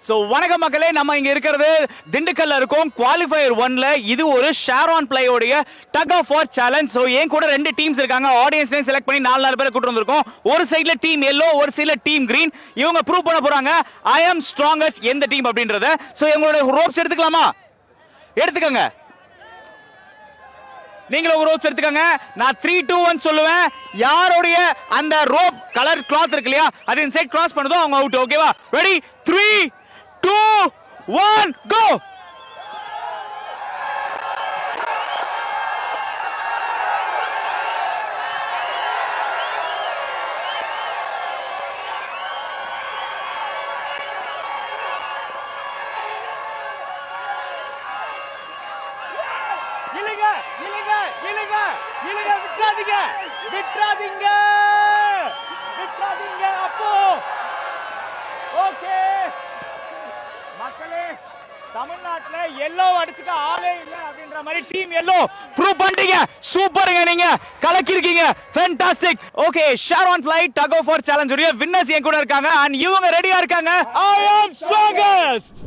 So வணக்கம் மக்களே, நம்ம இங்க இருக்கிறது திண்டுக்கல்ல இருக்கோம். குவாலிஃபயர் 1ல இது ஒரு ஷேர் ஆன் பிளே உடைய tug of war challenge. So ஏன் கூட ரெண்டு டீம்ஸ் இருக்காங்க. ஆடியன்ஸ்லயும் செலக்ட் பண்ணி 4 பேரை கூட்டி வந்திருக்கோம். ஒரு சைடுல டீம் yellow, ஒரு சைடுல டீம் green. இவங்க ப்ரூவ் பண்ண போறாங்க ஐ அம் ஸ்ட்ராங்கஸ்ட் எந்த டீம் அப்படின்றத. சோ இவங்களோட ரோப்ஸ் எடுத்துக்கலாமா? எடுத்துக்கங்க. நீங்களும் ஒரு ரோப்ஸ் எடுத்துக்கங்க. நான் 3 2 1 சொல்லுவேன். யாருடைய அந்த ரோப் கலர் கிளாத் இருக்கு இல்லையா, அது இன்சைட் கிராஸ் பண்ணதோ அவங்க அவுட். ஓகேவா? Ready 3 2 1 go. இழுங்க இழுங்க இழுங்க இழுங்க, விட்றாதீங்க விட்றாதீங்க விட்றாதீங்க. அப்போ ஓகே மக்களே, தமிழ்நாட்டுல எல்லோ அடிச்சுக்க ஆளே இல்ல அப்படின்ற மாதிரி டீம் எல்லோ ப்ரூவ் பண்ணிட்டீங்க. சூப்பருங்க, நீங்க கலக்கிருக்கீங்க. ஃபேண்டாஸ்டிக். ஓகே, ஷேர் ஆன் ஃப்ளை டக் ஆஃப் வார் சேலஞ்ச் உடைய வின்னர்ஸ் என் கூட இருக்காங்க. அண்ட் இவங்க ரெடியா இருக்காங்க. I am strongest.